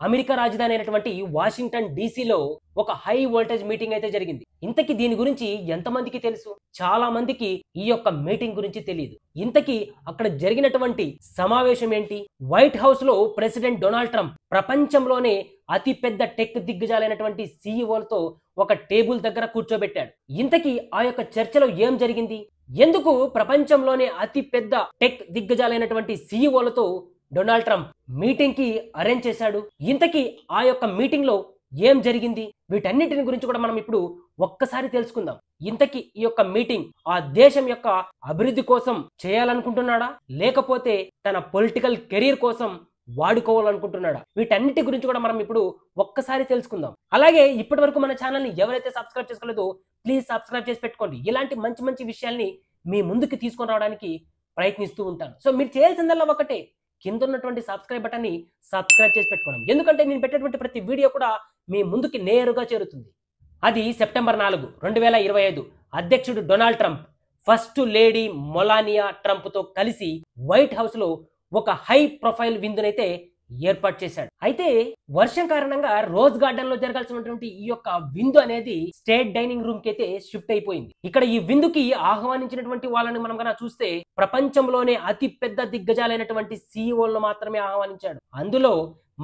America రాజధాని అయినటువంటి Washington డీసీలో ఒక హై వోల్టేజ్ మీటింగ్ అయితే జరిగింది. ఇంతకీ దీని గురించి ఎంతమందికి తెలుసు? చాలా మందికి ఈ యొక్క మీటింగ్ గురించి తెలియదు. ఇంతకీ అక్కడ జరిగినటువంటి సమావేశం ఏంటి? వైట్ హౌస్ లో ప్రెసిడెంట్ డొనాల్డ్ ట్రంప్ ప్రపంచంలోనే అతి పెద్ద టెక్ దిగ్గజాలైనటువంటి సీఈఓలతో ఒక టేబుల్ దగ్గర కూర్చోబెట్టాడు. ఇంతకీ ఆ యొక్క చర్చలో ఏం జరిగింది? ఎందుకు ప్రపంచంలోనే అతి పెద్ద టెక్ దిగ్గజాలైనటువంటి సీఈఓలతో డొనాల్డ్ ట్రంప్ మీటింగ్ కి అరేంజ్ చేశాడు? ఇంతకీ ఆ యొక్క మీటింగ్ లో ఏం జరిగింది? వీటన్నిటిని గురించి కూడా మనం ఇప్పుడు ఒక్కసారి తెలుసుకుందాం. ఇంతకీ ఈ యొక్క మీటింగ్ ఆ దేశం యొక్క అభివృద్ధి కోసం చేయాలనుకుంటున్నాడా, లేకపోతే తన పొలిటికల్ కెరీర్ కోసం వాడుకోవాలనుకుంటున్నాడా? వీటన్నిటి గురించి కూడా మనం ఇప్పుడు ఒక్కసారి తెలుసుకుందాం. అలాగే ఇప్పటి వరకు మన ఛానల్ ని ఎవరైతే సబ్స్క్రైబ్ చేసుకోలేదో ప్లీజ్ సబ్స్క్రైబ్ చేసి పెట్టుకోండి. ఇలాంటి మంచి మంచి విషయాల్ని మీ ముందుకు తీసుకొని రావడానికి ప్రయత్నిస్తూ ఉంటాను. సో మీరు చేయాల్సిందల్లా ఒకటే, కింద ఉన్నటువంటి సబ్స్క్రైబ్ బటన్ ని సబ్స్క్రైబ్ చేసి పెట్టుకోవడం. ఎందుకంటే నేను పెట్టేటువంటి ప్రతి వీడియో కూడా మీ ముందుకి నేరుగా చేరుతుంది. అది సెప్టెంబర్ 4, 2025 అధ్యక్షుడు Donald Trump first lady Melania Trump తో కలిసి వైట్ హౌస్ లో ఒక హై ప్రొఫైల్ విందునైతే ఏర్పాటు చేశాడు. అయితే వర్షం కారణంగా రోజ్ గార్డెన్ లో జరగాల్సినటువంటి ఈ యొక్క విందు అనేది స్టేట్ డైనింగ్ రూమ్ కి అయితే షిఫ్ట్ అయిపోయింది. ఇక్కడ ఈ విందుకి ఆహ్వానించినటువంటి వాళ్ళని మనం కనుక చూస్తే ప్రపంచంలోనే అతి పెద్ద దిగ్గజాలైనటువంటి సీఈఓలను మాత్రమే ఆహ్వానించాడు. అందులో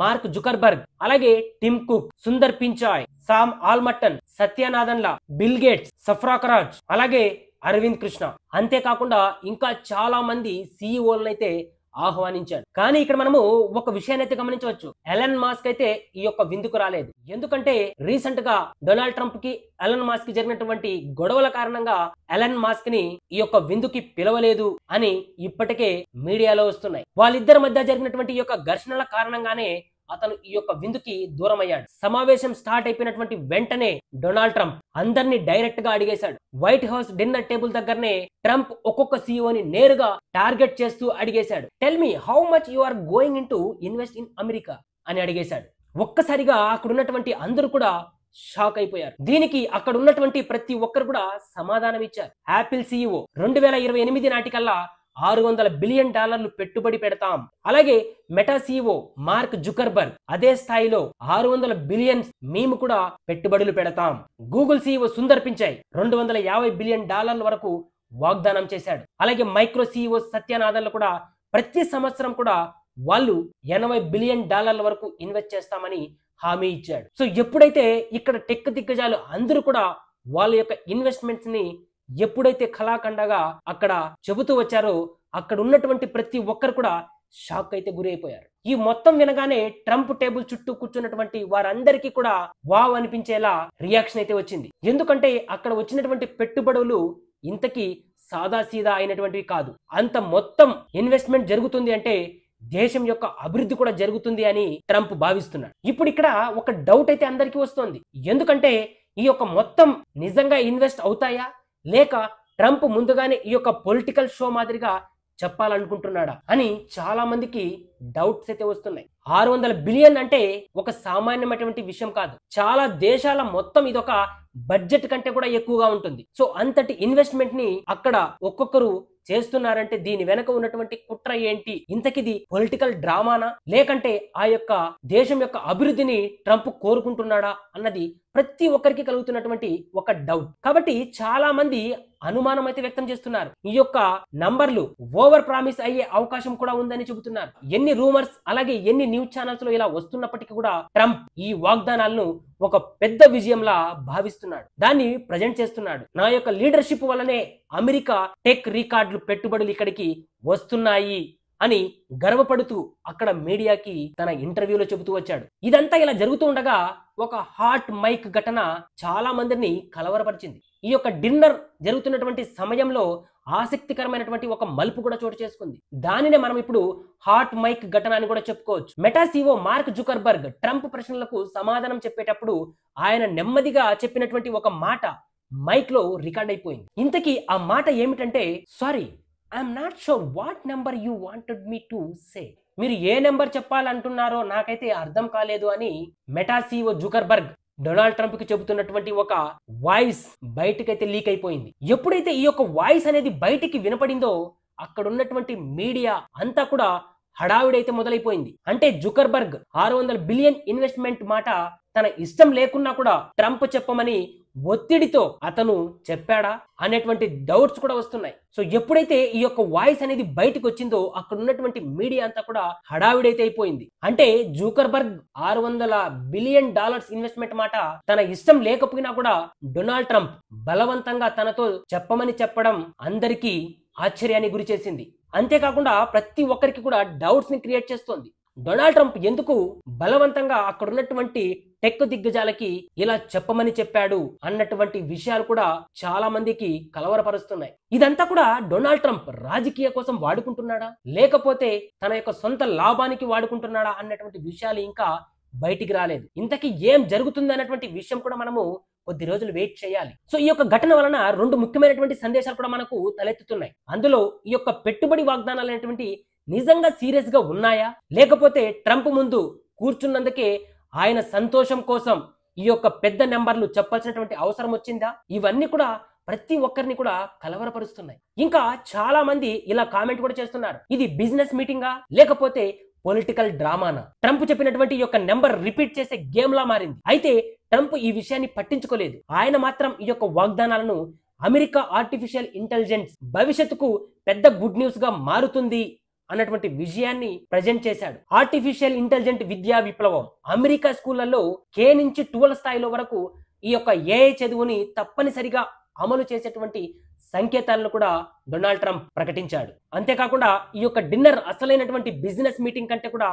మార్క్ జుకర్బర్గ్, అలాగే Tim cook, Sundar Pichai, Sam ఆల్మట్టన్, సత్యనాదన్లా, bill gates, సఫ్రాకరాజ్, అలాగే అరవింద్ కృష్ణ, అంతేకాకుండా ఇంకా చాలా మంది సీఈఓలను అయితే ఆహ్వానించాడు. కానీ ఇక్కడ మనము ఒక విషయాన్ని అయితే గమనించవచ్చు. ఎలన్ మాస్క్ అయితే ఈ యొక్క విందుకు రాలేదు. ఎందుకంటే రీసెంట్ గా డొనాల్డ్ ట్రంప్ కి ఎలన్ మాస్క్ కి జరిగినటువంటి గొడవల కారణంగా ఎలన్ మాస్క్ ని ఈ యొక్క విందుకి పిలవలేదు అని ఇప్పటికే మీడియాలో వస్తున్నాయి. వాళ్ళిద్దరి మధ్య జరిగినటువంటి ఈ యొక్క ఘర్షణల కారణంగానే అతను ఈ యొక్క విందుకి దూరం అయ్యాడు. సమావేశం స్టార్ట్ అయిపోయినటువంటి వెంటనే డొనాల్డ్ ట్రంప్ అందరినీ డైరెక్ట్ గా అడిగేశాడు. వైట్ హౌస్ డిన్నర్ టేబుల్ దగ్గరనే ట్రంప్ ఒక్కొక్క సీఈఓని నేరుగా టార్గెట్ చేస్తూ అడిగేశాడు. Tell me how much you are going in to invest in America అని అడిగేశాడు. ఒక్కసారిగా అక్కడ ఉన్నటువంటి అందరూ కూడా షాక్ అయిపోయారు. దీనికి అక్కడ ఉన్నటువంటి ప్రతి ఒక్కరు కూడా సమాధానం ఇచ్చారు. యాపిల్ సీఈఓ 2028 నాటికల్లా $600 బిలియన్ పెట్టుబడి పెడతాం. అలాగే మెటా సీఈఓ మార్క్ జుకర్బర్గ్ అదే స్థాయిలో 600 బిలియన్ మేము కూడా పెట్టుబడులు పెడతాం. Google CEO Sundar Pichai $250 billion వరకు వాగ్దానం చేశాడు. అలాగే మైక్రో సీఈఓ సత్యనాదన్లు కూడా ప్రతి సంవత్సరం కూడా వాళ్ళు $80 బిలియన్ వరకు ఇన్వెస్ట్ చేస్తామని హామీ ఇచ్చాడు. సో ఎప్పుడైతే ఇక్కడ టెక్ దిగ్గజాలు అందరూ కూడా వాళ్ళ యొక్క ఇన్వెస్ట్మెంట్స్ ని ఎప్పుడైతే కళాఖండగా అక్కడ చెబుతూ వచ్చారో అక్కడ ఉన్నటువంటి ప్రతి ఒక్కరు కూడా షాక్ అయితే గురి అయిపోయారు. ఈ మొత్తం వినగానే ట్రంప్ టేబుల్ చుట్టూ కూర్చున్నటువంటి వారందరికీ కూడా వావ్ అనిపించేలా రియాక్షన్ అయితే వచ్చింది. ఎందుకంటే అక్కడ వచ్చినటువంటి పెట్టుబడులు ఇంతకీ సాదాసీదా అయినటువంటివి కాదు. అంత మొత్తం ఇన్వెస్ట్మెంట్ జరుగుతుంది అంటే దేశం యొక్క అభివృద్ధి కూడా జరుగుతుంది అని ట్రంప్ భావిస్తున్నాడు. ఇప్పుడు ఇక్కడ ఒక డౌట్ అయితే అందరికీ వస్తుంది. ఎందుకంటే ఈ యొక్క మొత్తం నిజంగా ఇన్వెస్ట్ అవుతాయా, లేక ట్రంప్ ముందుగానే ఈ యొక్క పొలిటికల్ షో మాదిరిగా చెప్పాలనుకుంటున్నాడా అని చాలా మందికి డౌట్స్ అయితే వస్తున్నాయి. 600 బిలియన్ అంటే ఒక సామాన్యమైనటువంటి విషయం కాదు. చాలా దేశాల మొత్తం ఇదొక బడ్జెట్ కంటే కూడా ఎక్కువగా ఉంటుంది. సో అంతటి ఇన్వెస్ట్మెంట్ ని అక్కడ ఒక్కొక్కరు చేస్తున్నారంటే దీని వెనక ఉన్నటువంటి కుట్ర ఏంటి? ఇంతకిది పొలిటికల్ డ్రామానా, లేకంటే ఆ యొక్క దేశం యొక్క అభివృద్ధిని ట్రంప్ కోరుకుంటున్నాడా అన్నది ప్రతి ఒక్కరికి కలుగుతున్నటువంటి ఒక డౌట్. కాబట్టి చాలా మంది అనుమానం అయితే వ్యక్తం చేస్తున్నారు. ఈ యొక్క నంబర్లు ఓవర్ ప్రామిస్ అయ్యే అవకాశం కూడా ఉందని చెబుతున్నారు. ఎన్ని రూమర్స్ అలాగే ఎన్ని న్యూస్ ఛానల్స్ లో ఇలా వస్తున్నప్పటికీ కూడా ట్రంప్ ఈ వాగ్దానాలను ఒక పెద్ద విజయంలా భావిస్తున్నాడు. దాన్ని ప్రజెంట్ చేస్తున్నాడు. నా యొక్క లీడర్షిప్ వల్లనే అమెరికా టెక్ రికార్డులు పెట్టుబడులు ఇక్కడికి వస్తున్నాయి అని గర్వపడుతూ అక్కడ మీడియాకి తన ఇంటర్వ్యూలో చెబుతూ వచ్చాడు. ఇదంతా ఇలా జరుగుతూ ఉండగా ఒక హాట్ మైక్ ఘటన చాలా మందిని కలవరపరిచింది. ఈ యొక్క డిన్నర్ జరుగుతున్నటువంటి సమయంలో ఆసక్తికరమైనటువంటి ఒక మలుపు కూడా చోటు చేసుకుంది. దానినే మనం ఇప్పుడు హాట్ మైక్ ఘటన అని కూడా చెప్పుకోవచ్చు. Meta CEO mark Zuckerberg Trump ప్రశ్నలకు సమాధానం చెప్పేటప్పుడు ఆయన నెమ్మదిగా చెప్పినటువంటి ఒక మాట మైక్ లో రికార్డ్ అయిపోయింది. ఇంతకీ ఆ మాట ఏమిటంటే, sorry I'm not sure what number you wanted me to say. మీరు ఏ నెంబర్ చెప్పాలంటున్నారో నాకైతే అర్థం కాలేదు అని meta CEO Zuckerberg Donald Trump కి చెబుతున్నటువంటి ఒక వాయిస్ బయటకైతే లీక్ అయిపోయింది. ఎప్పుడైతే ఈ యొక్క వాయిస్ అనేది బయటికి వినపడిందో అక్కడ ఉన్నటువంటి మీడియా అంతా కూడా హడావిడైతే మొదలైపోయింది. అంటే జుకర్బర్గ్ 600 బిలియన్ ఇన్వెస్ట్మెంట్ మాట తన ఇష్టం లేకున్నా కూడా ట్రంప్ చెప్పమని ఒత్తిడితో అతను చెప్పాడా అనేటువంటి డౌట్స్ కూడా వస్తున్నాయి. సో ఎప్పుడైతే ఈ యొక్క వాయిస్ అనేది బయటకు వచ్చిందో అక్కడ ఉన్నటువంటి మీడియా అంతా కూడా హడావిడైతే అయిపోయింది. అంటే జూకర్బర్గ్ 600 బిలియన్ డాలర్స్ ఇన్వెస్ట్మెంట్ మాట తన ఇష్టం లేకపోయినా కూడా డొనాల్డ్ ట్రంప్ బలవంతంగా తనతో చెప్పమని చెప్పడం అందరికీ ఆశ్చర్యానికి గురి చేసింది. అంతేకాకుండా ప్రతి ఒక్కరికి కూడా డౌట్స్ ని క్రియేట్ చేస్తోంది. డొనాల్డ్ ట్రంప్ ఎందుకు బలవంతంగా అక్కడ ఉన్నటువంటి టెక్ దిగ్గజాలకి ఇలా చెప్పమని చెప్పాడు అన్నటువంటి విషయాలు కూడా చాలా మందికి కలవరపరుస్తున్నాయి. ఇదంతా కూడా డొనాల్డ్ ట్రంప్ రాజకీయ కోసం వాడుకుంటున్నాడా లేకపోతే తన యొక్క సొంత లాభానికి వాడుకుంటున్నాడా అన్నటువంటి విషయాలు ఇంకా బయటికి రాలేదు. ఇంతకీ ఏం జరుగుతుంది అన్నటువంటి విషయం కూడా మనము కొద్ది రోజులు వెయిట్ చేయాలి. సో ఈ యొక్క ఘటన వలన 2 ముఖ్యమైనటువంటి సందేశాలు కూడా మనకు తలెత్తుతున్నాయి. అందులో ఈ యొక్క పెట్టుబడి వాగ్దానాలు అనేటువంటి నిజంగా సీరియస్ గా ఉన్నాయా లేకపోతే ట్రంప్ ముందు కూర్చున్నందుకే ఆయన సంతోషం కోసం ఈ యొక్క పెద్ద నెంబర్లు చెప్పాల్సినటువంటి అవసరం వచ్చిందా? ఇవన్నీ కూడా ప్రతి ఒక్కరిని కూడా కలవరపరుస్తున్నాయి. ఇంకా చాలా మంది ఇలా కామెంట్ కూడా చేస్తున్నారు, ఇది బిజినెస్ మీటింగా లేకపోతే పొలిటికల్ డ్రామానా? ట్రంప్ చెప్పినటువంటి ఈ యొక్క నెంబర్ రిపీట్ చేసే గేమ్ లా మారింది. అయితే ట్రంప్ ఈ విషయాన్ని పట్టించుకోలేదు. ఆయన మాత్రం ఈ యొక్క వాగ్దానాలను అమెరికా ఆర్టిఫిషియల్ ఇంటెలిజెన్స్ భవిష్యత్తుకు పెద్ద గుడ్ న్యూస్ గా మారుతుంది అన్నటువంటి విజయాన్ని ప్రజెంట్ చేశాడు. ఆర్టిఫిషియల్ ఇంటెలిజెంట్ విద్యా విప్లవం అమెరికా స్కూళ్లలో K నుంచి 12 స్థాయిలో వరకు ఈ యొక్క AI చదువుని తప్పనిసరిగా అమలు చేసేటువంటి సంకేతాలను కూడా డొనాల్డ్ ట్రంప్ ప్రకటించాడు. అంతేకాకుండా ఈ యొక్క డిన్నర్ అసలైనటువంటి బిజినెస్ మీటింగ్ కంటే కూడా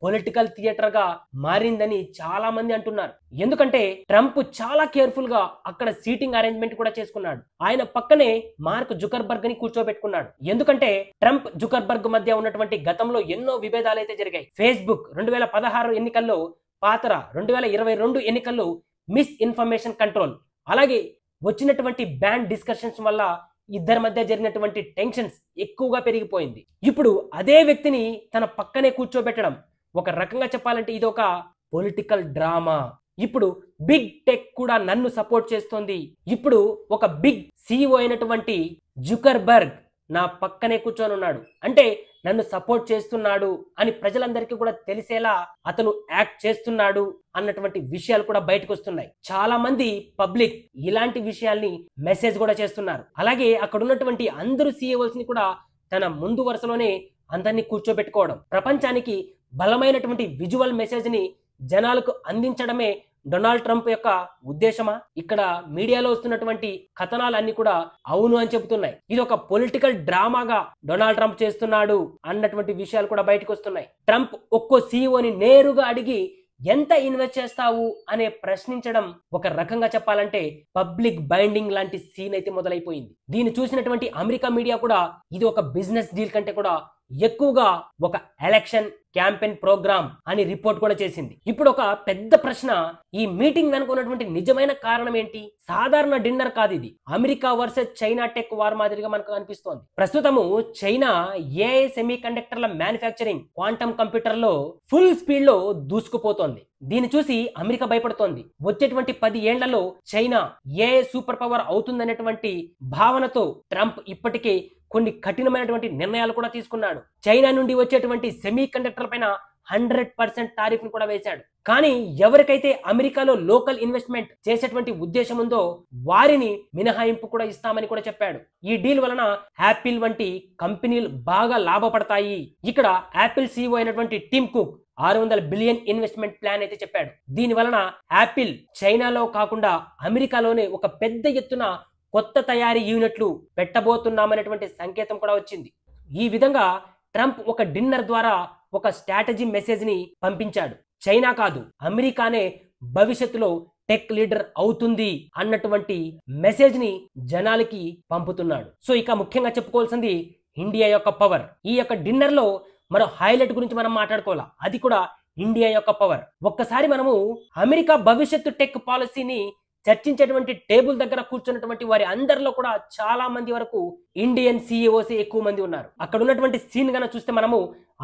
పొలిటికల్ థియేటర్ గా మారిందని చాలా మంది అంటున్నారు. ఎందుకంటే ట్రంప్ చాలా కేర్ఫుల్ గా అక్కడ సీటింగ్ అరేంజ్మెంట్ కూడా చేసుకున్నాడు. ఆయన పక్కనే మార్క్ జుకర్బర్గ్ ని కూర్చోబెట్టుకున్నాడు. ఎందుకంటే ట్రంప్ జుకర్బర్గ్ మధ్య ఉన్నటువంటి గతంలో ఎన్నో విభేదాలు అయితే జరిగాయి. ఫేస్బుక్ 2016 ఎన్నికల్లో పాత్ర, 2022 ఎన్నికల్లో మిస్ ఇన్ఫర్మేషన్ కంట్రోల్, అలాగే వచ్చినటువంటి బ్యాన్ డిస్కషన్స్ వల్ల ఇద్దరి మధ్య జరిగినటువంటి టెన్షన్స్ ఎక్కువగా పెరిగిపోయింది. ఇప్పుడు అదే వ్యక్తిని తన పక్కనే కూర్చోబెట్టడం ఒక రకంగా చెప్పాలంటే ఇది ఒక పొలిటికల్ డ్రామా. ఇప్పుడు బిగ్ టెక్ కూడా నన్ను సపోర్ట్ చేస్తోంది. ఇప్పుడు ఒక బిగ్ CEO అయినటువంటి జుకర్బర్గ్ నా పక్కనే కూర్చొని ఉన్నాడు అంటే నన్ను సపోర్ట్ చేస్తున్నాడు అని ప్రజలందరికీ కూడా తెలిసేలా అతను యాక్ట్ చేస్తున్నాడు అన్నటువంటి విషయాలు కూడా బయటకు వస్తున్నాయి. చాలా మంది పబ్లిక్ ఇలాంటి విషయాల్ని మెసేజ్ కూడా చేస్తున్నారు. అలాగే అక్కడ ఉన్నటువంటి అందరూ CEOs ని కూడా తన ముందు వరుసలోనే అందరినీ కూర్చోబెట్టుకోవడం, ప్రపంచానికి బలమైనటువంటి విజువల్ మెసేజ్ ని జనాలకు అందించడమే డొనాల్డ్ ట్రంప్ యొక్క ఉద్దేశమా? ఇక్కడ మీడియాలో వస్తున్నటువంటి కథనాలన్నీ కూడా అవును అని చెబుతున్నాయి. ఇది ఒక పొలిటికల్ డ్రామాగా డొనాల్డ్ ట్రంప్ చేస్తున్నాడు అన్నటువంటి విషయాలు కూడా బయటకు వస్తున్నాయి. ట్రంప్ ఒక్కో CEOని నేరుగా అడిగి ఎంత ఇన్వెస్ట్ చేస్తావు అనే ప్రశ్నించడం ఒక రకంగా చెప్పాలంటే పబ్లిక్ బైండింగ్ లాంటి సీన్ అయితే మొదలైపోయింది. దీన్ని చూసినటువంటి అమెరికా మీడియా కూడా ఇది ఒక బిజినెస్ డీల్ కంటే కూడా ఎక్కువగా ఒక ఎలక్షన్ క్యాంపెయిన్ ప్రోగ్రామ్ అని రిపోర్ట్ కూడా చేసింది. ఇప్పుడు ఒక పెద్ద ప్రశ్న, ఈ మీటింగ్ వెనుక ఉన్నటువంటి నిజమైన కారణం ఏంటి? సాధారణ డిన్నర్ కాదు ఇది. America versus China tech war మాదిరిగా మనకు అనిపిస్తోంది. ప్రస్తుతము చైనా AI సెమీ కండక్టర్ల మ్యానుఫ్యాక్చరింగ్ క్వాంటమ్ కంప్యూటర్ లో ఫుల్ స్పీడ్ లో దూసుకుపోతోంది. దీన్ని చూసి అమెరికా భయపడుతోంది. వచ్చేటువంటి 10 ఏళ్లలో చైనా AI సూపర్ పవర్ అవుతుందనేటువంటి భావనతో ట్రంప్ ఇప్పటికే కొన్ని కఠినమైనటువంటి నిర్ణయాలు కూడా తీసుకున్నాడు. చైనా నుండి వచ్చేటువంటి సెమీ కండక్టర్ పైన 100% టారిఫ్ ను కూడా వేశాడు. కానీ ఎవరికైతే అమెరికాలో లోకల్ ఇన్వెస్ట్మెంట్ చేసేటువంటి ఉద్దేశం ఉందో వారిని మినహాయింపు కూడా ఇస్తామని కూడా చెప్పాడు. ఈ డీల్ వలన యాపిల్ వంటి కంపెనీలు బాగా లాభపడతాయి. ఇక్కడ యాపిల్ CEO అయినటువంటి Tim Cook 600 billion investment plan అయితే చెప్పాడు. దీని వలన యాపిల్ చైనాలో కాకుండా అమెరికాలోనే ఒక పెద్ద ఎత్తున కొత్త తయారీ యూనిట్లు పెట్టబోతున్నామనేటువంటి సంకేతం కూడా వచ్చింది. ఈ విధంగా ట్రంప్ ఒక డిన్నర్ ద్వారా ఒక స్ట్రాటజీ మెసేజ్ ని పంపించాడు. చైనా కాదు, అమెరికానే భవిష్యత్తులో టెక్ లీడర్ అవుతుంది అన్నటువంటి మెసేజ్ ని జనాలకి పంపుతున్నాడు. సో ఇక ముఖ్యంగా చెప్పుకోవాల్సింది ఇండియా యొక్క పవర్. ఈ యొక్క డిన్నర్ లో మరో హైలైట్ గురించి మనం మాట్లాడుకోవాలా, అది కూడా ఇండియా యొక్క పవర్. ఒక్కసారి మనము అమెరికా భవిష్యత్తు టెక్ పాలసీని చర్చించేటువంటి టేబుల్ దగ్గర కూర్చున్నటువంటి వారి అందరిలో కూడా చాలా మంది వరకు ఇండియన్ CEOs ఎక్కువ మంది ఉన్నారు. అక్కడ ఉన్నటువంటి సీన్ గన చూస్తే మనము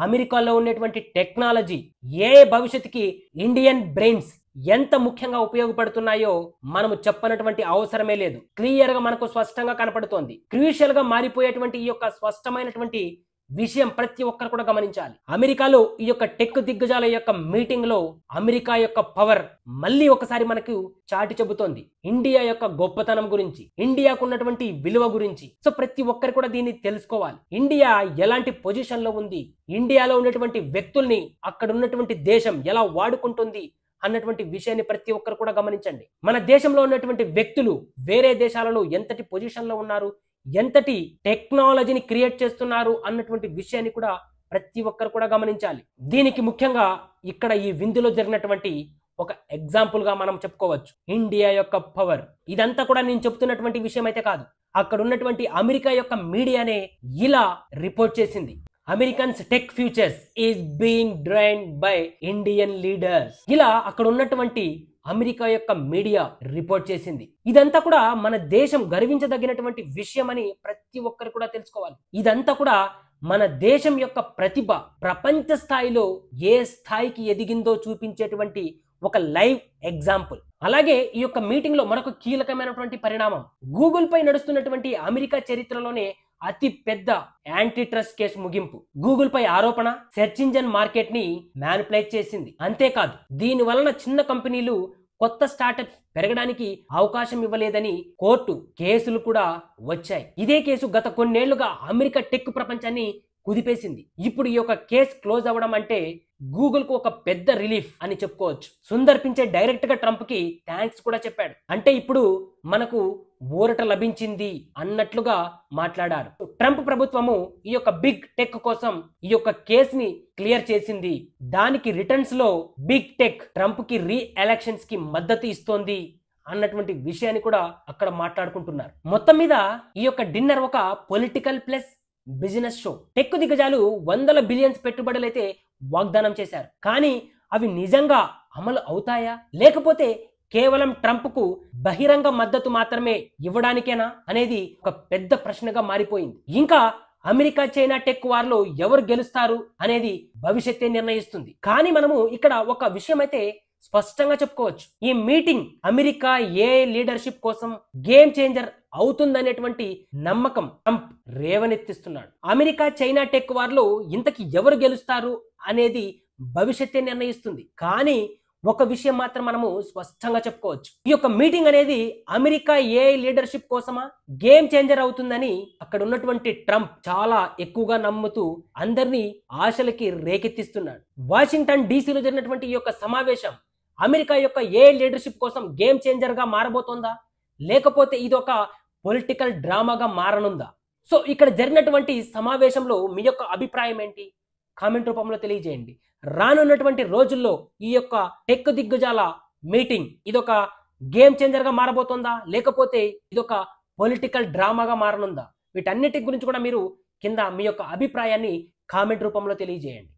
అమెరికాలో ఉన్నటువంటి టెక్నాలజీ ఏ భవిష్యత్తుకి ఇండియన్ బ్రెయిన్స్ ఎంత ముఖ్యంగా ఉపయోగపడుతున్నాయో మనము చెప్పనటువంటి అవసరమే లేదు. క్లియర్ గా మనకు స్పష్టంగా కనపడుతోంది. క్రూషియల్ గా మారిపోయేటువంటి ఈ యొక్క స్పష్టమైనటువంటి విషయం ప్రతి ఒక్కరు కూడా గమనించాలి. అమెరికాలో ఈ యొక్క టెక్ దిగ్గజాల యొక్క మీటింగ్ లో అమెరికా యొక్క పవర్ మళ్ళీ ఒకసారి మనకు చాటి చెబుతోంది. ఇండియా యొక్క గొప్పతనం గురించి, ఇండియాకు ఉన్నటువంటి విలువ గురించి. సో ప్రతి ఒక్కరు కూడా దీన్ని తెలుసుకోవాలి. ఇండియా ఎలాంటి పొజిషన్ లో ఉంది, ఇండియాలో ఉన్నటువంటి వ్యక్తుల్ని అక్కడ ఉన్నటువంటి దేశం ఎలా వాడుకుంటుంది అన్నటువంటి విషయాన్ని ప్రతి ఒక్కరు కూడా గమనించండి. మన దేశంలో ఉన్నటువంటి వ్యక్తులు వేరే దేశాలలో ఎంతటి పొజిషన్ లో ఉన్నారు, ఎంతటి టెక్నాలజీని క్రియేట్ చేస్తున్నారు అన్నటువంటి విషయాన్ని కూడా ప్రతి ఒక్కరు కూడా గమనించాలి. దీనికి ముఖ్యంగా ఇక్కడ ఈ విందులో జరిగినటువంటి ఒక ఎగ్జాంపుల్ గా మనం చెప్పుకోవచ్చు ఇండియా యొక్క పవర్. ఇదంతా కూడా నేను చెప్తున్నటువంటి విషయం అయితే కాదు, అక్కడ ఉన్నటువంటి అమెరికా యొక్క మీడియానే ఇలా రిపోర్ట్ చేసింది. Americans tech futures is being drained by Indian leaders. ఇలా అక్కడ ఉన్నటువంటి అమెరికా యొక్క మీడియా రిపోర్ట్ చేసింది. ఇదంతా కూడా మన దేశం గర్వించదగినటువంటి విషయం అని ప్రతి ఒక్కరు కూడా తెలుసుకోవాలి. ఇదంతా కూడా మన దేశం యొక్క ప్రతిభ ప్రపంచ స్థాయిలో ఏ స్థాయికి ఎదిగిందో చూపించేటువంటి ఒక లైవ్ ఎగ్జాంపుల్. అలాగే ఈ యొక్క మీటింగ్ లో మరొక కీలకమైనటువంటి పరిణామం, గూగుల్ పై నడుస్తున్నటువంటి అమెరికా చరిత్రలోనే అతి పెద్ద యాంటీ ట్రస్ట్ కేసు ముగింపు. గూగుల్ పై ఆరోపణ సెర్చ్ ఇంజన్ మార్కెట్ ని మ్యానిపులేట్ చేసింది. అంతేకాదు దీని వలన చిన్న కంపెనీలు, కొత్త స్టార్టప్ పెరగడానికి అవకాశం ఇవ్వలేదని కోర్టు కేసులు కూడా వచ్చాయి. ఇదే కేసు గత కొన్నేళ్లుగా అమెరికా టెక్ ప్రపంచాన్ని కుదిపేసింది. ఇప్పుడు ఈ యొక్క కేసు క్లోజ్ అవ్వడం అంటే గూగుల్ కు ఒక పెద్ద రిలీఫ్ అని చెప్పుకోవచ్చు. సుందర్ పిచై డైరెక్ట్ గా ట్రంప్ కి థ్యాంక్స్ కూడా చెప్పాడు. అంటే ఇప్పుడు మనకు ఊరట లభించింది అన్నట్లుగా మాట్లాడారు. ట్రంప్ ప్రభుత్వము ఈ యొక్క బిగ్ టెక్ కోసం ఈ యొక్క కేసుని క్లియర్ చేసింది. దానికి రిటర్న్స్ లో బిగ్ టెక్ ట్రంప్ కి రీ ఎలక్షన్స్ కి మద్దతు ఇస్తోంది అన్నటువంటి విషయాన్ని కూడా అక్కడ మాట్లాడుకుంటున్నారు. మొత్తం మీద ఈ యొక్క డిన్నర్ ఒక political plus business show. Tech దిగ్గజాలు వందల బిలియన్స్ పెట్టుబడులైతే వాగ్దానం చేశారు. కానీ అవి నిజంగా అమలు అవుతాయా, లేకపోతే కేవలం ట్రంప్ కు బహిరంగ మద్దతు మాత్రమే ఇవ్వడానికేనా అనేది ఒక పెద్ద ప్రశ్నగా మారిపోయింది. ఇంకా అమెరికా చైనా టెక్ వార్ లో ఎవరు గెలుస్తారు అనేది భవిష్యత్తే నిర్ణయిస్తుంది. కానీ మనము ఇక్కడ ఒక విషయం అయితే స్పష్టంగా చెప్పుకోవచ్చు, ఈ మీటింగ్ అమెరికా ఏఐ లీడర్షిప్ కోసం గేమ్ చేంజర్ అవుతుందనేటువంటి నమ్మకం ట్రంప్ రేవనెత్తిస్తున్నాడు. అమెరికా చైనా టెక్ వార్ లో ఇంతకి ఎవరు గెలుస్తారు అనేది భవిష్యత్తే నిర్ణయిస్తుంది. కానీ ఒక విషయం మాత్రం మనము స్పష్టంగా చెప్పుకోవచ్చు, ఈ యొక్క మీటింగ్ అనేది అమెరికా ఏఐ లీడర్షిప్ కోసమా, గేమ్ చేంజర్ అవుతుందని అక్కడ ఉన్నటువంటి ట్రంప్ చాలా ఎక్కువగా నమ్ముతూ అందరినీ ఆశలకి రేకెత్తిస్తున్నాడు. వాషింగ్టన్ డీసీలో జరిగినటువంటి ఈ యొక్క సమావేశం అమెరికా యొక్క ఏఐ లీడర్షిప్ కోసం గేమ్ చేంజర్ గా మారబోతోందా, లేకపోతే ఇది ఒక పొలిటికల్ డ్రామాగా మారనుందా? సో ఇక్కడ జరిగినటువంటి సమావేశంలో మీ యొక్క అభిప్రాయం ఏంటి? కామెంట్ రూపంలో తెలియజేయండి. రానున్నటువంటి రోజుల్లో ఈ యొక్క టెక్ దిగ్గజాల మీటింగ్ ఇదొక గేమ్ చేంజర్ గా మారబోతోందా, లేకపోతే ఇదొక పొలిటికల్ డ్రామాగా మారనుందా? వీటన్నిటి గురించి కూడా మీరు కింద మీ యొక్క అభిప్రాయాన్ని కామెంట్ రూపంలో తెలియజేయండి.